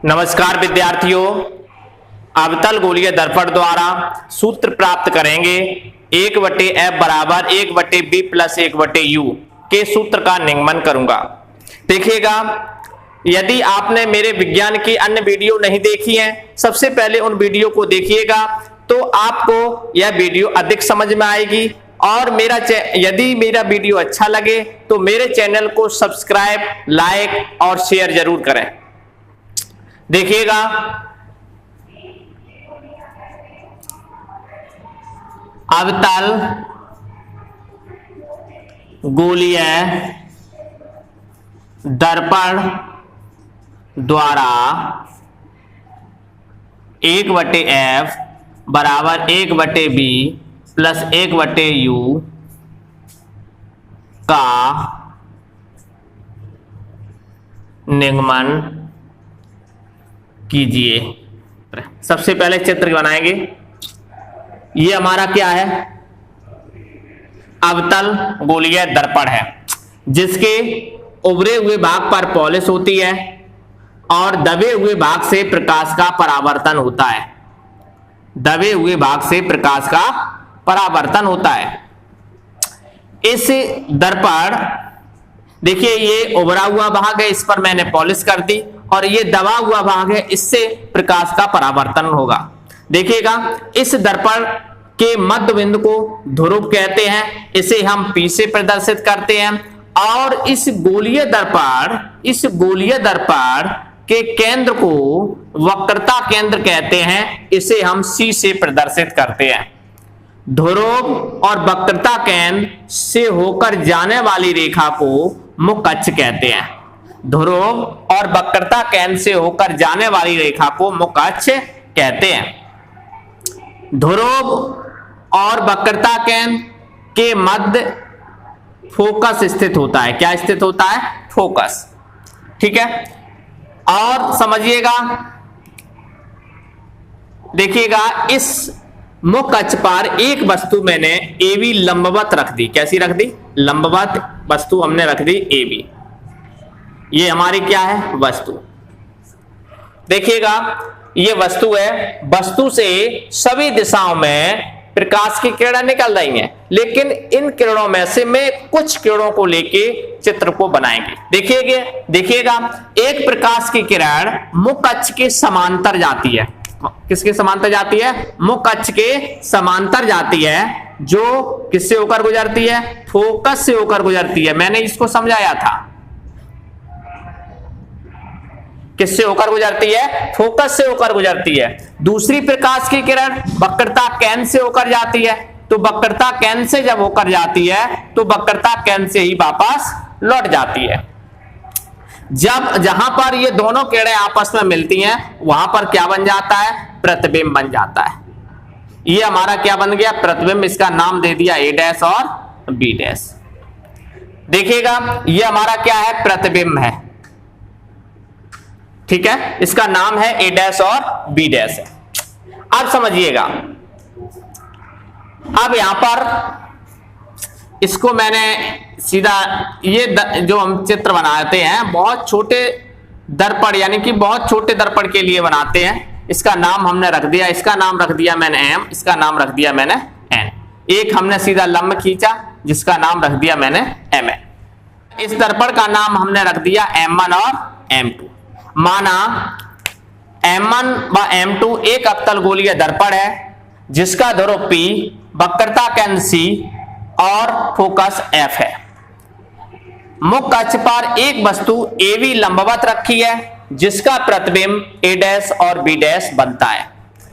नमस्कार विद्यार्थियों, अवतल गोलीय दर्पण द्वारा सूत्र प्राप्त करेंगे 1/f बराबर 1/b प्लस 1/u के सूत्र का निगमन करूंगा। देखिएगा, यदि आपने मेरे विज्ञान की अन्य वीडियो नहीं देखी है, सबसे पहले उन वीडियो को देखिएगा तो आपको यह वीडियो अधिक समझ में आएगी। और यदि मेरा वीडियो अच्छा लगे तो मेरे चैनल को सब्सक्राइब, लाइक और शेयर जरूर करें। देखिएगा, अवतल गोलीय दर्पण द्वारा 1/f बराबर 1/b प्लस 1/u का निगमन कीजिए। सबसे पहले चित्र बनाएंगे। ये हमारा क्या है? अवतल गोलीय दर्पण है, जिसके उभरे हुए भाग पर पॉलिश होती है और दबे हुए भाग से प्रकाश का परावर्तन होता है। दबे हुए भाग से प्रकाश का परावर्तन होता है। इस दर्पण, देखिए ये उभरा हुआ भाग है, इस पर मैंने पॉलिश कर दी, और ये दबा हुआ भाग है, इससे प्रकाश का परावर्तन होगा। देखिएगा, इस दर्पण के मध्य बिंदु को ध्रुव कहते हैं, इसे हम P से प्रदर्शित करते हैं। और इस गोलीय दर्पण के केंद्र को वक्रता केंद्र कहते हैं, इसे हम C से प्रदर्शित करते हैं। ध्रुव और वक्रता केंद्र से होकर जाने वाली रेखा को मुख अक्ष कहते हैं। ध्रुव और वक्रता केंद्र से होकर जाने वाली रेखा को मुख अक्ष कहते हैं। ध्रुव और वक्रता केंद्र के मध्य फोकस स्थित होता है। क्या स्थित होता है? फोकस। ठीक है, और समझिएगा, देखिएगा, इस मुख अक्ष पर एक वस्तु मैंने AB लंबवत रख दी। कैसी रख दी? लंबवत वस्तु हमने रख दी AB। ये हमारी क्या है? वस्तु। देखिएगा, ये वस्तु है। वस्तु से सभी दिशाओं में प्रकाश की किरणें निकल रही हैं, लेकिन इन किरणों में से मैं कुछ किरणों को लेके चित्र को बनाएंगे। देखिएगा, एक प्रकाश की किरण मुख अक्ष के समांतर जाती है। किसके समांतर जाती है? मुख अक्ष के समांतर जाती है, जो किससे होकर गुजरती है? फोकस से होकर गुजरती है। मैंने इसको समझाया था। किससे होकर गुजरती है? फोकस से होकर गुजरती है। दूसरी प्रकाश की किरण वक्रता केंद्र से होकर जाती है, तो वक्रता केंद्र से जब होकर जाती है तो वक्रता केंद्र से ही वापस लौट जाती है। जब जहां पर ये दोनों किरणें आपस में मिलती हैं, वहां पर क्या बन जाता है? प्रतिबिंब बन जाता है। ये हमारा क्या बन गया? प्रतिबिंब। इसका नाम दे दिया A' और B'। देखिएगा, ये हमारा क्या है? प्रतिबिंब है। ठीक है, इसका नाम है A' और B'। अब समझिएगा, अब यहां पर इसको मैंने सीधा, ये जो हम चित्र बनाते हैं बहुत छोटे दर्पण, यानी कि बहुत छोटे दर्पण के लिए बनाते हैं। इसका नाम हमने रख दिया, इसका नाम रख दिया मैंने M, इसका नाम रख दिया मैंने N। एक हमने सीधा लंब खींचा, जिसका नाम रख दिया मैंने MN। इस दर्पण का नाम हमने रख दिया M1 और M2। माना M1 व M2 एक अवतल गोलीय दर्पण है, जिसका ध्रुव P, वक्रता केंद्र C और फोकस F है। मुख अक्ष पर एक वस्तु AB लंबवत रखी है, जिसका प्रतिबिंब A' और B' बनता है।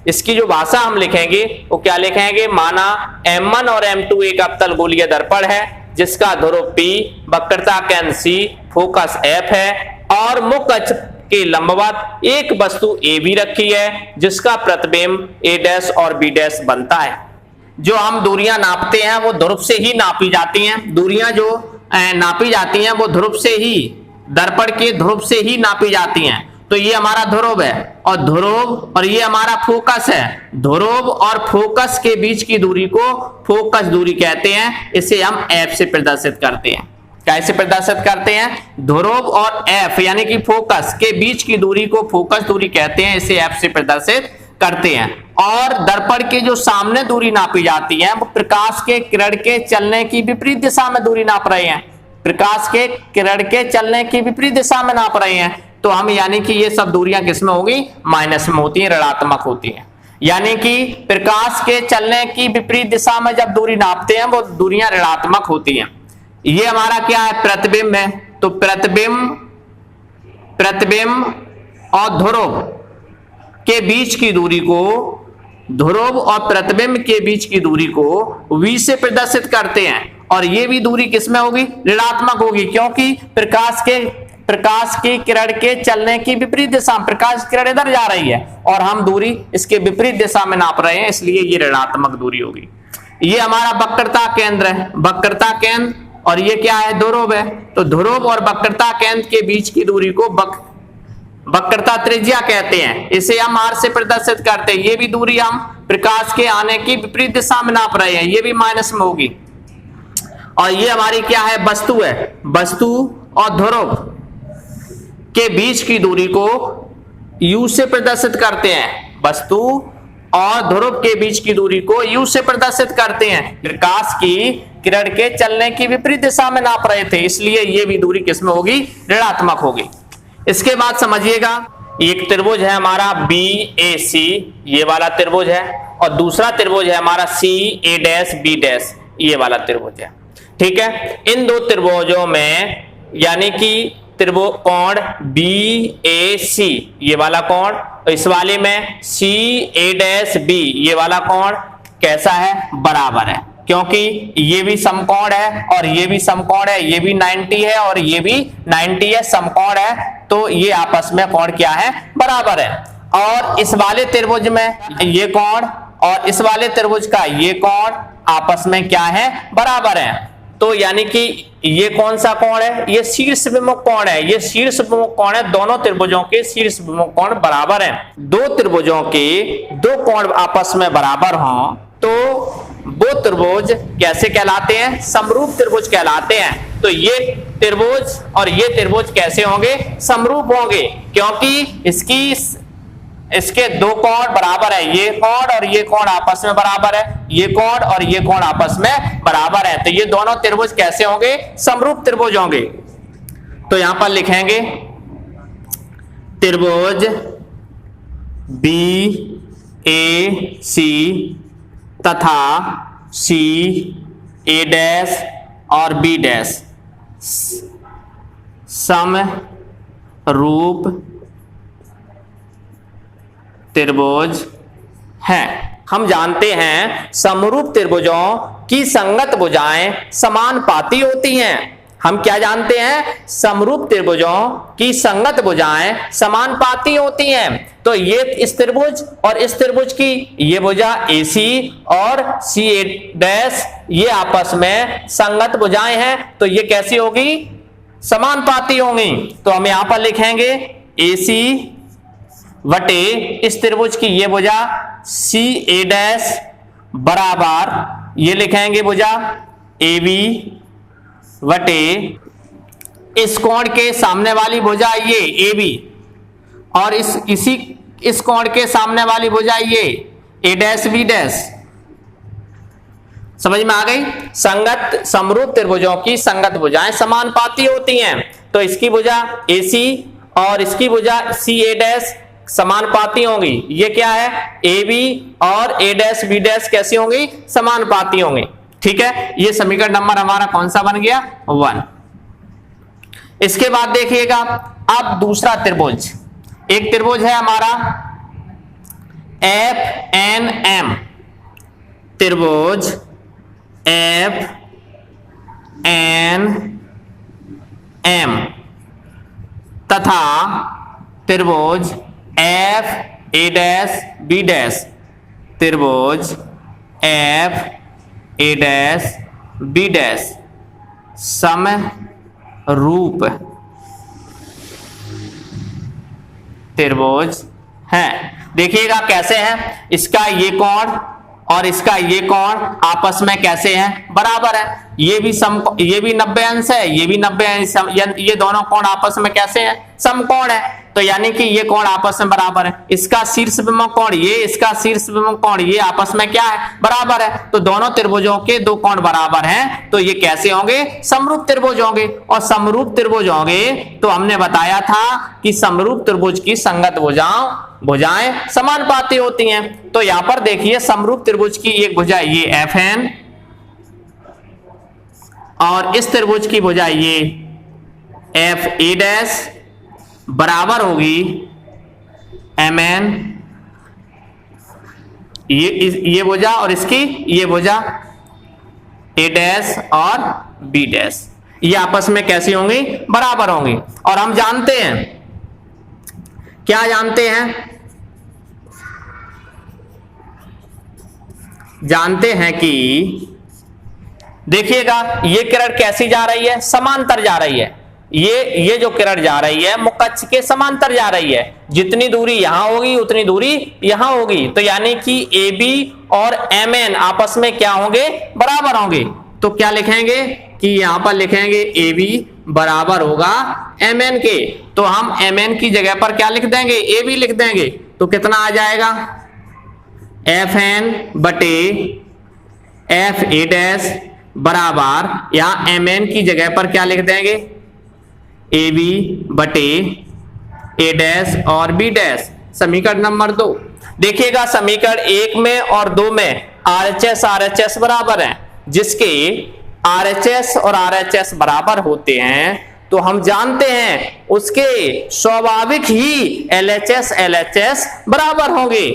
इसकी जो भाषा हम लिखेंगे वो क्या लिखेंगे? माना M1 और M2 एक अवतल गोलीय दर्पण है, जिसका ध्रुव P, वक्रता केंद्र C, फोकस F है, और मुख अक्ष के लंबवत एक वस्तु AB रखी है, जिसका प्रतिबिंब A' और B' बनता है। जो हम दूरियां नापते हैं वो ध्रुव से ही नापी जाती हैं। दूरियां जो नापी जाती हैं वो ध्रुव से ही, दर्पण के ध्रुव से ही नापी जाती हैं। तो ये हमारा ध्रुव है, और ये हमारा फोकस है। ध्रुव और फोकस के बीच की दूरी को फोकस दूरी कहते हैं। इसे हम F से प्रदर्शित करते हैं। कैसे प्रदर्शित करते हैं? ध्रुव और एफ यानी कि फोकस के बीच की दूरी को फोकस दूरी कहते हैं, इसे एफ से प्रदर्शित करते हैं। और दर्पण की जो सामने दूरी नापी जाती है वो प्रकाश के किरण के चलने की विपरीत दिशा में दूरी नाप रहे हैं, प्रकाश के किरण के चलने की विपरीत दिशा में नाप रहे हैं। तो हम यानी कि ये सब दूरियां किसमें होगी? माइनस में होती है, ऋणात्मक होती है। यानी कि प्रकाश के चलने की विपरीत दिशा में जब दूरी नापते हैं वो दूरियां ऋणात्मक होती हैं। ये हमारा क्या है? प्रतिबिंब है। तो प्रतिबिंब और ध्रुव के बीच की दूरी को, ध्रुव और प्रतिबिंब के बीच की दूरी को v से प्रदर्शित करते हैं। और ये भी दूरी किसमें होगी? ऋणात्मक होगी, क्योंकि प्रकाश की किरण के चलने की विपरीत दिशा, प्रकाश किरण इधर जा रही है और हम दूरी इसके विपरीत दिशा में नाप रहे हैं, इसलिए ये ऋणात्मक दूरी होगी। ये हमारा वक्रता केंद्र है, वक्रता केंद्र, और ये क्या है? ध्रुव है। तो ध्रुव और वक्रता केंद्र के बीच की दूरी को वक्रता त्रिज्या कहते हैं, इसे हम r से प्रदर्शित करते हैं। ये भी दूरी हम प्रकाश के आने की विपरीत दिशा में नाप रहे हैं, ये भी माइनस में होगी। और ये हमारी क्या है? वस्तु है। वस्तु और ध्रुव के बीच की दूरी को u से प्रदर्शित करते हैं, वस्तु और ध्रुव के बीच की दूरी को u से प्रदर्शित करते हैं। प्रकाश की किरण के चलने की विपरीत दिशा में नाप रहे थे, इसलिए ये भी दूरी किसमें होगी? ऋणात्मक होगी। इसके बाद समझिएगा, एक त्रिभुज है हमारा BAC, ये वाला त्रिभुज है, और दूसरा त्रिभुज है हमारा CA', ये वाला त्रिभुज है। ठीक है, इन दो त्रिभुजों में यानी कि त्रिकोण BAC ये वाला कोण, इस वाले में CA', ये वाला कोण कैसा है? बराबर है, क्योंकि ये भी समकोण है और ये भी समकोण है, ये भी 90 है और ये भी 90 है, समकोण है, तो ये आपस में कोण क्या है? बराबर है। और इस वाले त्रिभुज में ये कोण और इस वाले त्रिभुज का ये कोण आपस में क्या है? बराबर है। तो यानी कि ये कौन सा कोण है? ये शीर्ष विमुख कोण है, ये शीर्ष विमुख कोण है। दोनों त्रिभुजों के शीर्ष विमुख कोण बराबर हैं। दो त्रिभुजों के दो कोण आपस में बराबर हों तो वो त्रिभुज कैसे कहलाते हैं? समरूप त्रिभुज कहलाते हैं। तो ये त्रिभुज और ये त्रिभुज कैसे होंगे? समरूप होंगे, क्योंकि इसके दो कोण बराबर है, ये कोण और ये कोण आपस में बराबर है, ये कोण और ये कोण आपस में बराबर है। तो ये दोनों त्रिभुज कैसे होंगे? समरूप त्रिभुज होंगे। तो यहां पर लिखेंगे त्रिभुज BAC तथा CA' और B' समरूप त्रिभुज हैं। हम जानते हैं समरूप त्रिभुजों की संगत भुजाएं समानुपाती होती हैं। हम क्या जानते हैं? समरूप त्रिभुजों की संगत भुजाएं समानुपाती होती हैं। तो ये इस त्रिभुज और इस त्रिभुज की ये भुजा AC और CA' ये आपस में संगत भुजाएं हैं, तो ये कैसी होगी? समानुपाती होंगी। तो हम यहां पर लिखेंगे AC वटे इस त्रिभुज की ये भुजा CA' बराबर, ये लिखेंगे भुजा AB वटे इस कोण के सामने वाली भुजा ये AB, और इस कोण के सामने वाली भुजा ये A' B'। समझ में आ गई? संगत समरूप त्रिभुजों की संगत भुजाएं समानुपाती होती हैं। तो इसकी भुजा AC और इसकी भुजा CA' समानुपाती होंगी। ये क्या है? AB और A' B' कैसी होंगी? समानुपाती होंगी। ठीक है, ये समीकरण नंबर हमारा कौन सा बन गया? 1। इसके बाद देखिएगा, अब दूसरा त्रिभुज, एक त्रिभुज है हमारा FNM, त्रिभुज FNM तथा त्रिभुज FA' B', त्रिभुज FA' B' समरूप त्रिभुज है। देखिएगा कैसे है? इसका ये कोण और इसका ये कोण आपस में कैसे हैं, बराबर है। ये भी 90 अंश है, ये भी 90 अंश, ये दोनों कोण आपस में कैसे हैं, समकोण है। तो यानी कि ये कोण आपस में बराबर है। इसका शीर्ष विमुख कोण ये, इसका शीर्ष विमुख कोण ये आपस में क्या है, बराबर है। तो दोनों त्रिभुजों के दो कोण बराबर हैं, तो ये कैसे होंगे, समरूप त्रिभुज होंगे। और समरूप त्रिभुज होंगे तो हमने बताया था कि समरूप त्रिभुज की संगत भुजाएं समानुपाती होती हैं। तो यहां पर देखिए समरूप त्रिभुज की एक भुजा ये FN और इस त्रिभुज की भुजा ये FA' बराबर होगी MN, ये भुजा और इसकी ये भुजा A' और B', ये आपस में कैसी होंगी, बराबर होंगी। और हम जानते हैं, क्या जानते हैं, जानते हैं कि देखिएगा ये किरण कैसी जा रही है, समांतर जा रही है। ये जो किरण जा रही है मुख अक्ष के समांतर जा रही है। जितनी दूरी यहां होगी उतनी दूरी यहां होगी। तो यानी कि AB और MN आपस में क्या होंगे, बराबर होंगे। तो क्या लिखेंगे कि यहां पर लिखेंगे AB बराबर होगा MN के। तो हम MN की जगह पर क्या लिख देंगे, AB लिख देंगे। तो कितना आ जाएगा, FN बटे FA' बराबर, यहां MN की जगह पर क्या लिख देंगे, AB बटे A' और B'। समीकरण नंबर 2 देखिएगा, समीकरण 1 में और 2 में RHS बराबर है। जिसके RHS और RHS बराबर होते हैं तो हम जानते हैं उसके स्वाभाविक ही LHS बराबर होंगे।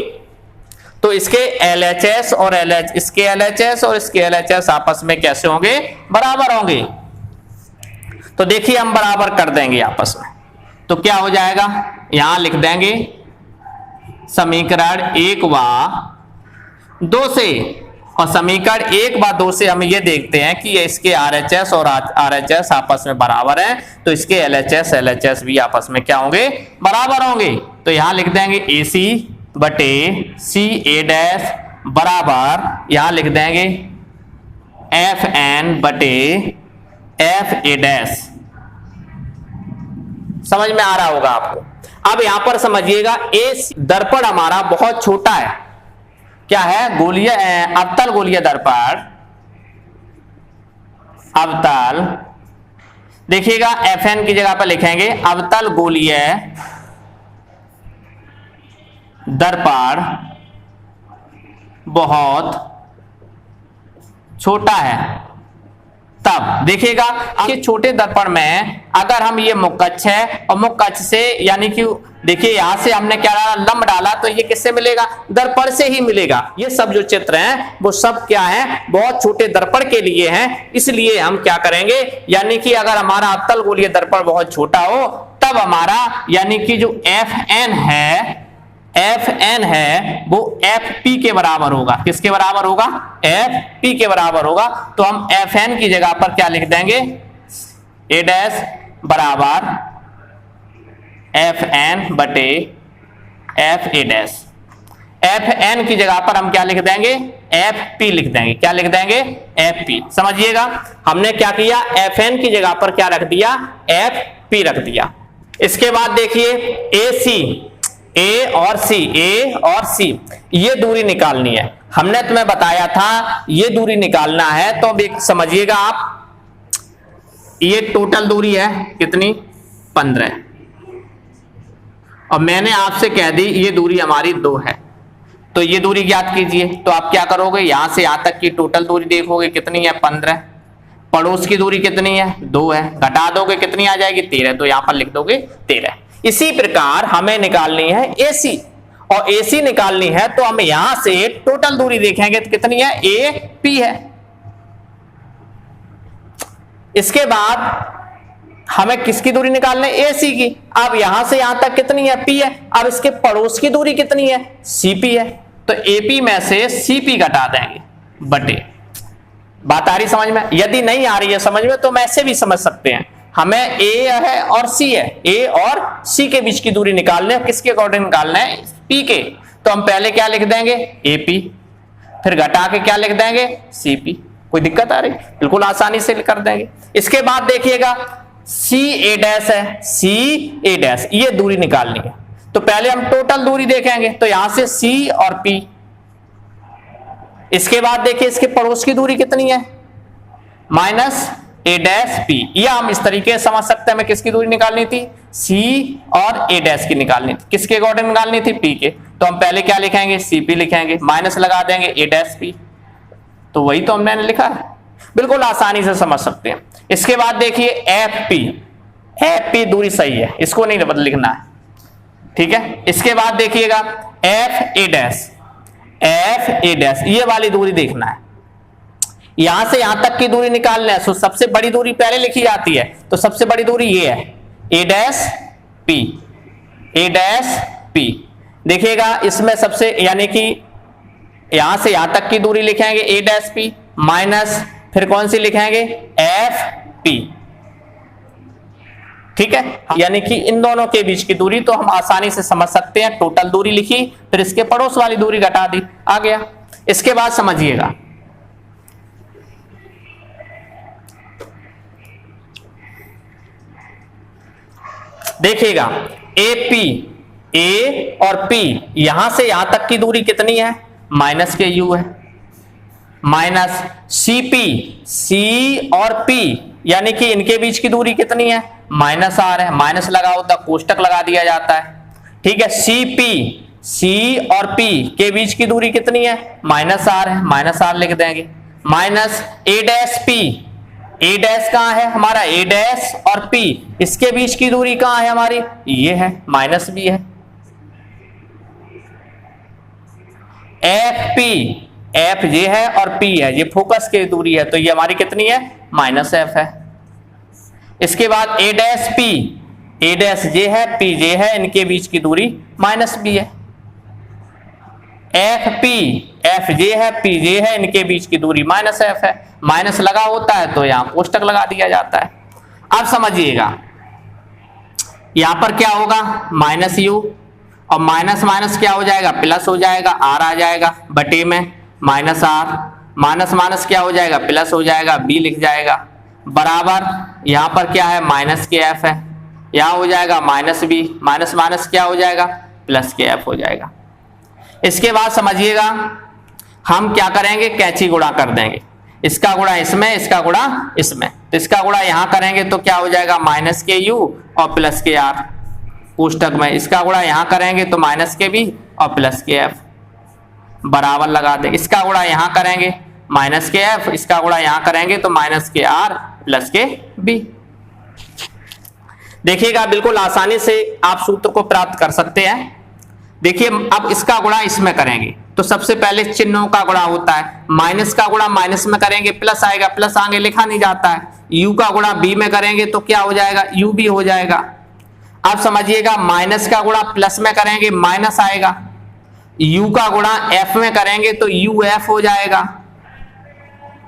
तो इसके LHS और इसके LHS और इसके LHS आपस में कैसे होंगे, बराबर होंगे। तो देखिए हम बराबर कर देंगे आपस में, तो क्या हो जाएगा, यहां लिख देंगे समीकरण 1 व 2 से, और समीकरण 1 व 2 से हम ये देखते हैं कि इसके RHS और RHS आपस में बराबर है। तो इसके LHS भी आपस में क्या होंगे, बराबर होंगे। तो यहां लिख देंगे AC बटे CA' बराबर, यहां लिख देंगे FN बटे FA'। समझ में आ रहा होगा आपको। अब यहां पर समझिएगा, AC दर्पण हमारा बहुत छोटा है। क्या है, गोलीय अवतल गोलीय दर्पण, अवतल। देखिएगा FN की जगह पर लिखेंगे अवतल गोलीय दर्पण बहुत छोटा है। तब देखिएगा कि छोटे दर्पण में अगर हम ये मुख अक्ष है और मुख अक्ष से, यानी कि देखिए यहां से हमने क्या डाला, लंब डाला, तो ये किससे मिलेगा, दर्पण से ही मिलेगा। ये सब जो चित्र हैं वो सब क्या है, बहुत छोटे दर्पण के लिए हैं। इसलिए हम क्या करेंगे, यानी कि अगर हमारा अवतल गोलीय दर्पण बहुत छोटा हो तब हमारा यानी कि जो FN है वो FP के बराबर होगा। किसके बराबर होगा, FP के बराबर होगा। तो हम FN की जगह पर क्या लिख देंगे, A' बराबर FN बटे FA'। FN की जगह पर हम क्या लिख देंगे, FP लिख देंगे। क्या लिख देंगे, FP। समझिएगा हमने क्या किया, FN की जगह पर क्या रख दिया, FP रख दिया। इसके बाद देखिए AC, A और C, ये दूरी निकालनी है। हमने तुम्हें बताया था ये दूरी निकालना है। तो अब एक समझिएगा आप, ये टोटल दूरी है कितनी, 15। और मैंने आपसे कह दी ये दूरी हमारी 2 है। तो ये दूरी ज्ञात कीजिए। तो आप क्या करोगे, यहां से यहां तक की टोटल दूरी देखोगे कितनी है, 15। पड़ोस की दूरी कितनी है, 2 है। घटा दोगे कितनी आ जाएगी, 13। तो यहां पर लिख दोगे 13। इसी प्रकार हमें निकालनी है AC, और AC निकालनी है तो हम यहां से टोटल दूरी देखेंगे तो कितनी है, AP है। इसके बाद हमें किसकी दूरी निकालनी है, AC की। अब यहां से यहां तक कितनी है, P है। अब इसके पड़ोस की दूरी कितनी है, CP है। तो AP में से CP घटा देंगे बटे। बात आ रही समझ में? यदि नहीं आ रही है समझ में तो हम ऐसे भी समझ सकते हैं। हमें A है और C है, A और C के बीच की दूरी निकालने है। किसके अकॉर्डिंग निकालना है, P के। तो हम पहले क्या लिख देंगे, AP। फिर घटा के क्या लिख देंगे, CP। कोई दिक्कत आ रही, बिल्कुल आसानी से कर देंगे। इसके बाद देखिएगा CA डैश है, CA डैश, ये दूरी निकालनी है। तो पहले हम टोटल दूरी देखेंगे, तो यहां से C और P। इसके बाद देखिए इसके पड़ोस की दूरी कितनी है, माइनस A डैश P। या हम इस तरीके से समझ सकते हैं हमें किसकी दूरी निकालनी थी, C और A डैश की निकालनी थी। किसके अकॉर्डिंग निकालनी थी, P के। तो हम पहले क्या लिखेंगे, CP लिखेंगे, माइनस लगा देंगे A डैश P। तो वही तो हमने लिखा है, बिल्कुल आसानी से समझ सकते हैं। इसके बाद देखिए FP दूरी सही है, इसको नहीं बदल लिखना है, ठीक है। इसके बाद देखिएगा FA डैश, ये वाली दूरी देखना है। यहां से यहां तक की दूरी निकालना है, तो सबसे बड़ी दूरी पहले लिखी जाती है। तो सबसे बड़ी दूरी ये है, A डैश P। देखिएगा इसमें सबसे, यानी कि यहां से यहां तक की दूरी लिखेंगे A डैश P, माइनस फिर कौन सी लिखेंगे, FP, ठीक है। यानी कि इन दोनों के बीच की दूरी तो हम आसानी से समझ सकते हैं। टोटल दूरी लिखी, फिर इसके पड़ोस वाली दूरी घटा दी, आ गया। इसके बाद समझिएगा देखिएगा A और P, यहां से यहां तक की दूरी कितनी है, माइनस के U है, माइनस C और P, यानी कि इनके बीच की दूरी कितनी है, माइनस R है। माइनस लगा होता कोष्टक लगा दिया जाता है, ठीक है। C और P के बीच की दूरी कितनी है, माइनस R है, माइनस R लिख देंगे। Minus A dash P, A dash कहां है हमारा, A डैश और P, इसके बीच की दूरी कहां है हमारी, ये है, माइनस B है। F ये है और P है, ये फोकस की दूरी है, तो ये हमारी कितनी है, माइनस F है। इसके बाद A डैश ये है, P ये है, इनके बीच की दूरी माइनस B है। F ये है, P ये है, इनके बीच की दूरी माइनस F है। माइनस लगा होता है तो यहां कोष्टक लगा दिया जाता है। अब समझिएगा यहां पर क्या होगा, माइनस U, और माइनस माइनस क्या हो जाएगा, प्लस हो जाएगा, R आ जाएगा बटे में माइनस R, माइनस माइनस क्या हो जाएगा, प्लस हो जाएगा, B लिख जाएगा, बराबर यहां पर क्या है, माइनस के F है, यहां हो जाएगा माइनस B, माइनस माइनस क्या हो जाएगा, प्लस के F हो जाएगा। इसके बाद समझिएगा हम क्या करेंगे, कैंची गुणा कर देंगे, इसका गुणा इसमें, इसका गुणा इसमें। तो इसका गुणा यहां करेंगे तो क्या हो जाएगा, माइनस के U और प्लस के R कोष्टक में। इसका गुणा यहां करेंगे तो माइनस के B और प्लस के F, बराबर लगा देंगे। इसका गुणा यहां करेंगे माइनस के F, इसका गुणा यहां करेंगे तो माइनस के R प्लस के B। देखिएगा बिल्कुल आसानी से आप सूत्र को प्राप्त कर सकते हैं। देखिए अब इसका गुणा इसमें करेंगे तो सबसे पहले चिन्हों का गुणा होता है, माइनस का गुणा माइनस में करेंगे प्लस आएगा, प्लस आगे लिखा नहीं जाता है। U का गुणा B में करेंगे तो क्या हो जाएगा, UB हो जाएगा। अब समझिएगा माइनस का गुणा प्लस में करेंगे माइनस आएगा, U का गुणा F में करेंगे तो UF हो जाएगा।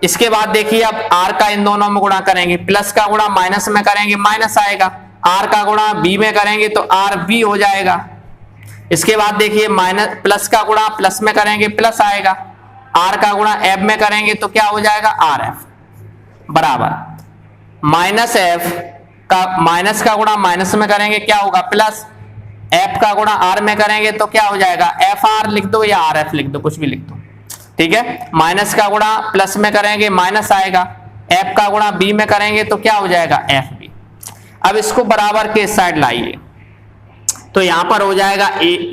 इसके बाद देखिए अब R का इन दोनों में गुणा करेंगे, प्लस का गुणा माइनस में करेंगे माइनस आएगा, R का गुणा B में करेंगे तो RB हो जाएगा। इसके बाद देखिए माइनस प्लस का गुणा प्लस में करेंगे प्लस आएगा, R का गुणा F में करेंगे तो क्या हो जाएगा, RF, बराबर माइनस F का माइनस का गुणा माइनस में करेंगे क्या होगा, प्लस, F का गुणा R में करेंगे तो क्या हो जाएगा, FR लिख दो या RF लिख दो, कुछ भी लिख दो, ठीक है। माइनस का गुणा प्लस में करेंगे माइनस आएगा, F का गुणा B में करेंगे तो क्या हो जाएगा, FB। अब इसको बराबर के साइड लाइए तो यहां पर हो जाएगा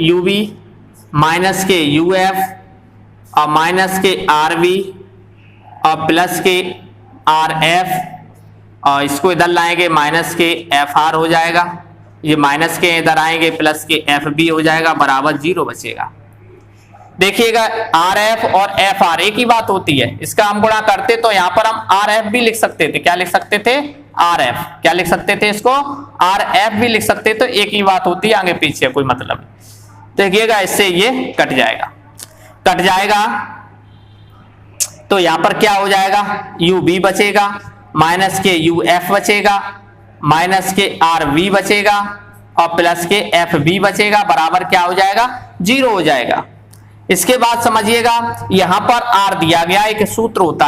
UB माइनस के UF और माइनस के RB और प्लस के RF, और इसको इधर लाएंगे माइनस के FR हो जाएगा, ये माइनस के इधर आएंगे प्लस के FB हो जाएगा, बराबर 0 बचेगा। देखिएगा RF और FR एक ही बात होती है, इसका हम गुणा करते तो यहां पर हम RF भी लिख सकते थे, क्या लिख सकते थे, RF, क्या लिख सकते थे इसको, RF भी लिख सकते, तो एक ही बात होती है, आगे पीछे कोई मतलब नहीं। देखिएगा इससे ये कट जाएगा तो यहां पर क्या हो जाएगा, UB बचेगा, माइनस के UF बचेगा, माइनस के RB बचेगा और प्लस के FB बचेगा, बराबर क्या हो जाएगा, 0 हो जाएगा। इसके बाद समझिएगा यहां पर आर दिया गया, एक सूत्र होता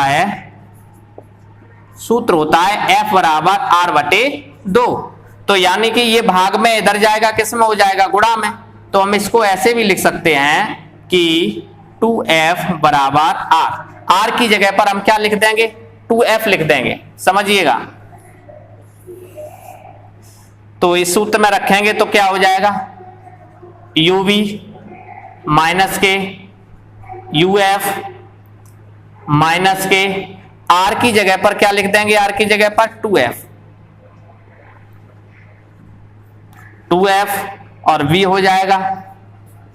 है F बराबर आर बटे 2। तो यानी कि ये भाग में इधर जाएगा, किस में हो जाएगा, गुणा में। तो हम इसको ऐसे भी लिख सकते हैं कि 2F बराबर आर की जगह पर हम क्या लिख देंगे, 2F लिख देंगे, समझिएगा। तो इस सूत्र में रखेंगे तो क्या हो जाएगा, UV माइनस के UF माइनस के R की जगह पर क्या लिख देंगे, R की जगह पर 2F और V हो जाएगा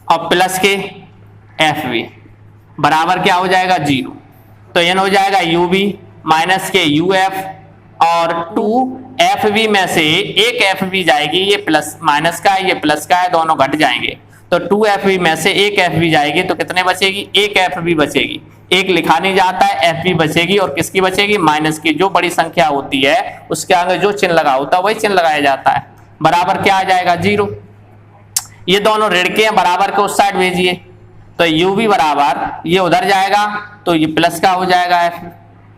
और प्लस के FV बराबर क्या हो जाएगा, 0। तो यह हो जाएगा UV माइनस के UF और 2FV में से एक FV जाएगी, ये प्लस माइनस का है, ये प्लस का है, दोनों घट जाएंगे। तो 2FV में से एक FV जाएगी तो कितने बचेगी, एक FV बचेगी। एक लिखा नहीं जाता है, FV बचेगी और किसकी बचेगी, माइनस की। जो बड़ी संख्या होती है उसके आगे जो चिन्ह लगा होता है वही चिन्ह लगाया जाता है। बराबर क्या आ जाएगा, 0। ये दोनों ऋण के हैं, बराबर के उस साइड भेजिए। तो UV बराबर ये उधर जाएगा तो ये प्लस का हो जाएगा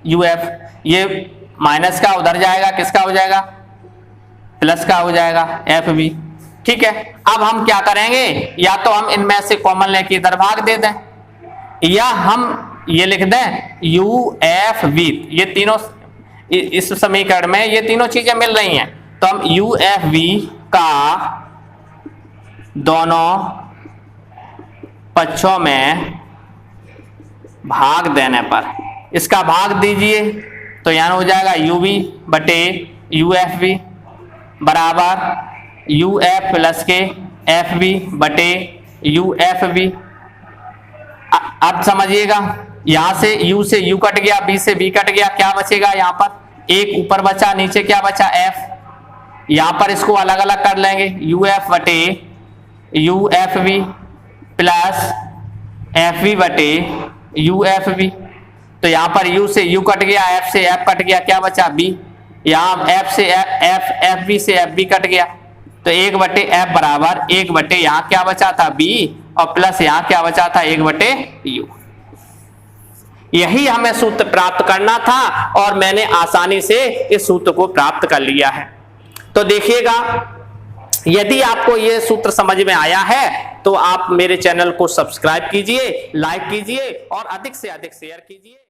UF, ये माइनस का उधर जाएगा, किसका हो जाएगा, प्लस का हो जाएगा FV। ठीक है, अब हम क्या करेंगे, या तो हम इनमें से कॉमन लेके इधर भाग दे दें, या हम ये लिख दें UFV। ये तीनों इस समीकरण में ये तीनों चीजें मिल रही हैं, तो हम UFV का दोनों पक्षों में भाग देने पर इसका भाग दीजिए तो यहां हो जाएगा UV बटे UFV बराबर UF प्लस के FV बटे UFV। अब समझिएगा, यहां से U से U कट गया, B से B कट गया, क्या बचेगा, यहां पर एक ऊपर बचा, नीचे क्या बचा, F। यहां पर इसको अलग अलग कर लेंगे, UF बटे UFV प्लस FV बटे UFV। तो यहां पर U से U कट गया, F से F कट गया, क्या बचा, B। यहां F से FV से FB कट गया, तो 1 बटे F बराबर 1 बटे यहां क्या बचा था, B, और प्लस यहां क्या बचा था, 1 बटे U। यही हमें सूत्र प्राप्त करना था और मैंने आसानी से इस सूत्र को प्राप्त कर लिया है। तो देखिएगा, यदि आपको यह सूत्र समझ में आया है तो आप मेरे चैनल को सब्सक्राइब कीजिए, लाइक कीजिए और अधिक से अधिक शेयर कीजिए।